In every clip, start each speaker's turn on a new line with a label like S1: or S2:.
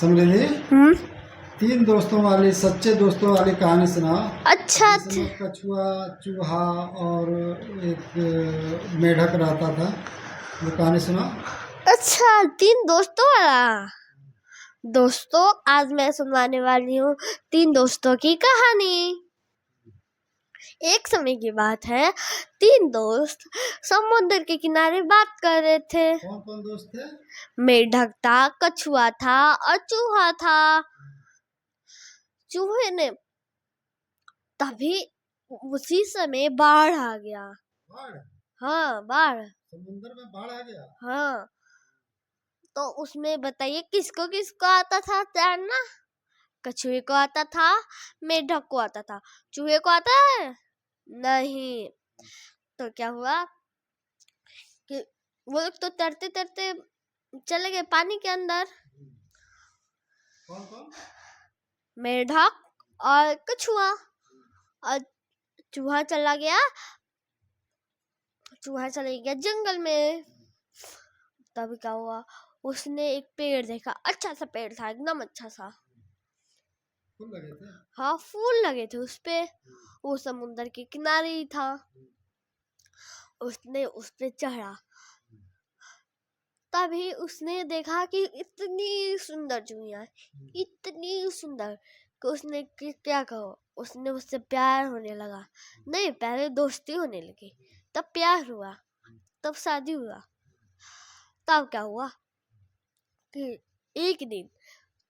S1: समझ ली।
S2: हम्म।
S1: तीन दोस्तों वाली, सच्चे दोस्तों वाली कहानी सुनाओ।
S2: अच्छा
S1: जिसमें कछुआ, चूहा और एक मेढक रहता था। वो कहानी सुनाओ।
S2: अच्छा, तीन दोस्तों वाला। दोस्तों, आज मैं सुनवाने वाली हूँ तीन दोस्तों की कहानी। एक समय की बात है, तीन दोस्त समुद्र के किनारे बात कर रहे थे।
S1: कौन कौन दोस्त थे?
S2: मेढक था, कछुआ था और चूहा था। चूहे ने तभी उसी समय बाढ़ आ गया।
S1: बाढ़?
S2: हाँ, बाढ़।
S1: समुद्र में बाढ़ आ गया?
S2: हाँ, तो उसमें बताइए किसको किसको आता था तैरना? कछुए को आता था, मेढक को आता था, चूहे को आता है नहीं। तो क्या हुआ कि वो लोग तो तैरते तैरते चले गए पानी के अंदर।
S1: कौन कौन?
S2: मेढक और कछुआ। और चूहा चला गया जंगल में। तब क्या हुआ, उसने एक पेड़ देखा। अच्छा सा पेड़ था, एकदम अच्छा सा।
S1: फूल लगे थे?
S2: हाँ, फूल लगे थे उस पे। वो समुद्र के किनारे ही था। उसने उस पे चढ़ा। तभी उसने देखा कि इतनी सुंदर चुईया, इतनी सुंदर कि उसने क्या कहो, उसने उससे प्यार होने लगा। नहीं, पहले दोस्ती होने लगी, तब प्यार हुआ, तब शादी हुआ। तब क्या हुआ कि एक दिन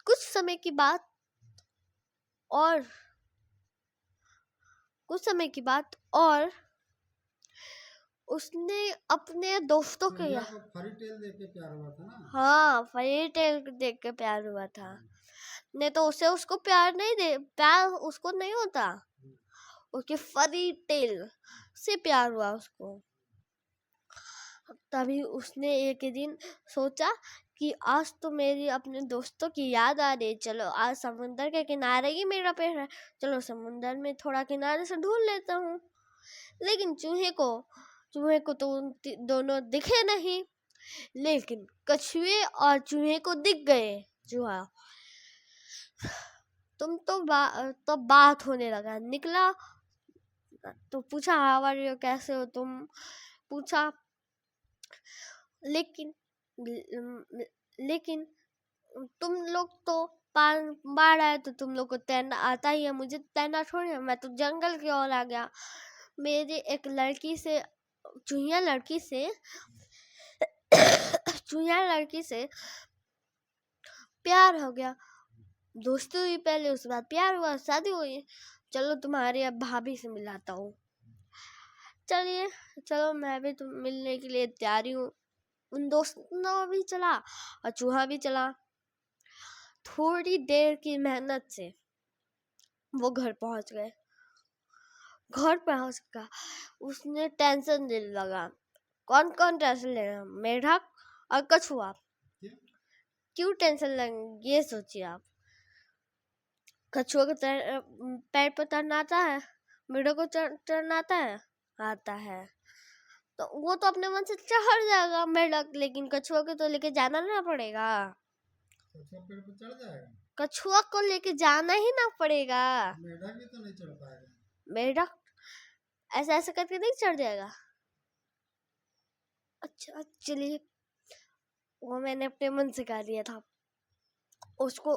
S2: कुछ समय की बात और उसने अपने दोस्तों के
S1: चूहिया को फरी टेल देख के प्यार हुआ था ना?
S2: हाँ, फेरी टेल देख के प्यार हुआ था। नहीं तो उसको प्यार उसको नहीं होता। उसके फरी टेल से प्यार हुआ उसको। तभी उसने एक दिन सोचा कि आज तो मेरी अपने दोस्तों की याद आ रही, चलो आज समुद्र के किनारे ही मेरा पेड़ है, चलो समुद्र में थोड़ा किनारे से ढूंढ लेता हूँ। लेकिन चूहे को तो दोनों दिखे नहीं, लेकिन कछुए और चूहे को दिख गए। चूहा तुम तो बात होने लगा, निकला तो पूछा, हाउ आर यू, कैसे हो तुम, पूछा। लेकिन लेकिन तुम लोग तो बाढ़ आए तो तुम लोग को तैरना आता ही है, मुझे तैरना थोड़ी है, मैं तो जंगल की ओर आ गया। मेरी एक लड़की से चूहिया लड़की से प्यार हो गया। दोस्ती हुई पहले, उसके बाद प्यार हुआ, शादी हुई। चलो तुम्हारे अब भाभी से मिलाता हूँ। चलो मैं भी तुम मिलने के लिए तैयारी हूँ। उन दोस्तों भी चला और चूहा भी चला। थोड़ी देर की मेहनत से वो घर पहुंच गए। घर पहुंच कर उसने टेंशन लेने लगा। कौन कौन टेंशन ले रहा? मेढक और कछुआ। क्यों टेंशन लेंगे ये सोचिए आप। कछुआ को पैर पर तैरना आता है, मेढक को तैरना आता है। तो वो तो अपने मन से चढ़ जाएगा मेढक, लेकिन कछुआ को तो लेके जाना ना पड़ेगा।
S1: कछुआ पेड़ पर चढ़ जाएगा?
S2: कछुआ को लेके जाना ही ना पड़ेगा।
S1: मेढक भी तो नहीं चढ़ पाएगा।
S2: मेढक ऐसा ऐसा करके नहीं चढ़ जाएगा। अच्छा चलिए, वो मैंने अपने मन से कर दिया था। उसको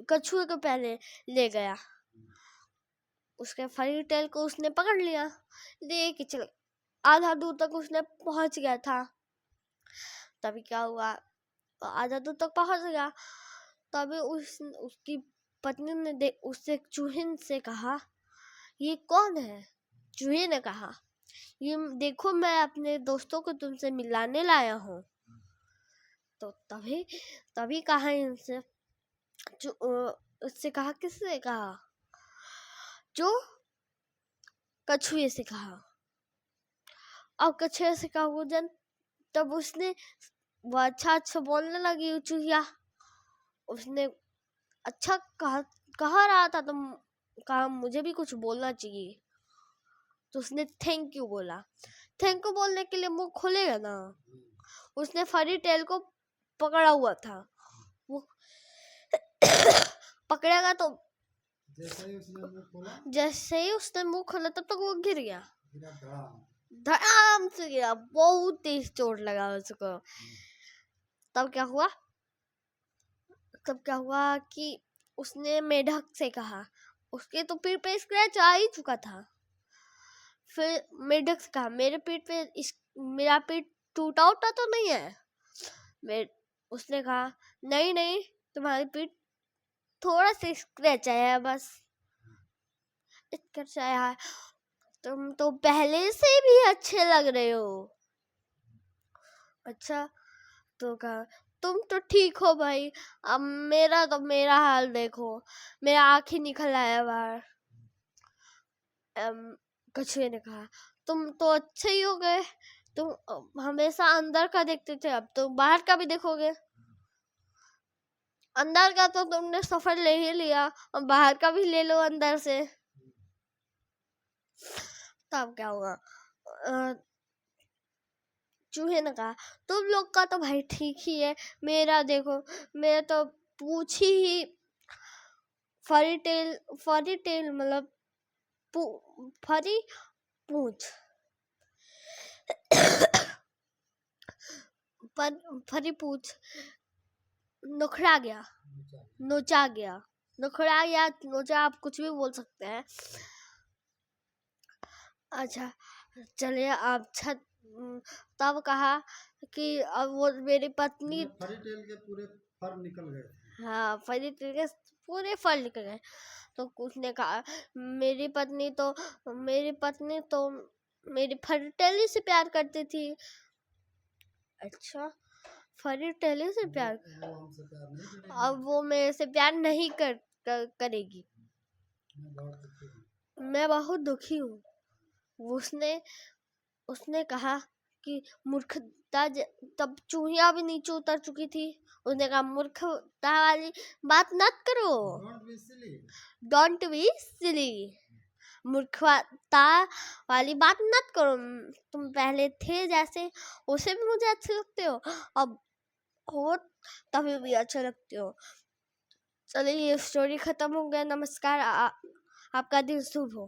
S2: कछुए को पहले ले गया, उसके फरी टेल को उसने पकड़ लिया, लेके चल आधा दूर तक उसने पहुंच गया था। तभी क्या हुआ, आधा दूर तक पहुंच गया। तभी उसकी पत्नी ने उससे चूहे से कहा, ये कौन है? चूहे ने कहा, ये देखो, मैं अपने दोस्तों को तुमसे मिलाने लाया हूँ। तो तभी कहा इनसे, उससे कहा, किससे कहा? जो कछुए से कहा। अब कछुए से कहा वो जन, तब उसने वो अच्छा बोलने लगी चूहिया। उसने अच्छा कहा रहा था, तो कहा मुझे भी कुछ बोलना चाहिए। तो उसने थैंक यू बोला। थैंक यू बोलने के लिए मुंह खुलेगा ना। उसने फरी टेल को पकड़ा हुआ था, वो पकड़ेगा तो
S1: जैसे ही उसने मुंह खोला
S2: तब तक वो गिर गया,
S1: गिरा धड़ाम।
S2: धड़ाम से गिरा, बहुत तेज चोट लगा उसको। तब क्या हुआ कि उसने मेढक से कहा, उसके तो पीठ पे स्क्रैच आ ही चुका था। फिर मेढक से कहा, मेरा पीठ टूटा उटा तो नहीं है? उसने कहा, नहीं, तुम्हारी पीठ थोड़ा सा स्क्रैच आया है बस, स्क्रैच आया है। तुम तो पहले से भी अच्छे लग रहे हो। अच्छा, तो कहा, तुम तो ठीक हो भाई, अब मेरा हाल देखो, मेरा आँख ही निकल आया बाहर। कछुए ने कहा, तुम तो अच्छे ही हो गए, तुम हमेशा अंदर का देखते थे, अब तो बाहर का भी देखोगे। अंदर का तो तुमने सफर ले ही लिया, अब बाहर का भी ले लो अंदर से। तब क्या हुआ, चूहे ने कहा, तुम लोग का तो भाई ठीक ही है, मेरा देखो, मेरा तो पूछ ही फरी टेल मतलब फरी पूछ फरी पूछ नोचा गया, नोचा, आप कुछ भी बोल सकते हैं। अच्छा, चलिए आप तब कहा कि अब वो मेरी पत्नी,
S1: फरी टेल के पूरे फर निकल गए।
S2: हाँ, फरी टेल के पूरे फर निकल गए। तो उसने कहा, मेरी पत्नी तो मेरी फरी टेल से प्यार करती थी। अच्छा, फरी टेल से प्यार,
S1: वो हमसे प्यार नहीं करेगी।
S2: अब वो मेरे से प्यार नहीं करेगी। मैं बहुत दुखी हूँ। उसने कहा कि मूर्खता, तब चूहिया भी नीचे उतर चुकी थी। उसने कहा, मूर्खता वाली बात मत करो, डोंट बी सिली, मूर्खता वाली बात मत करो। तुम पहले थे जैसे, उसे भी मुझे अच्छे लगते हो, अब हो तभी भी अच्छे लगते हो। चलिए, ये स्टोरी खत्म हो गया। नमस्कार, आपका दिन शुभ हो।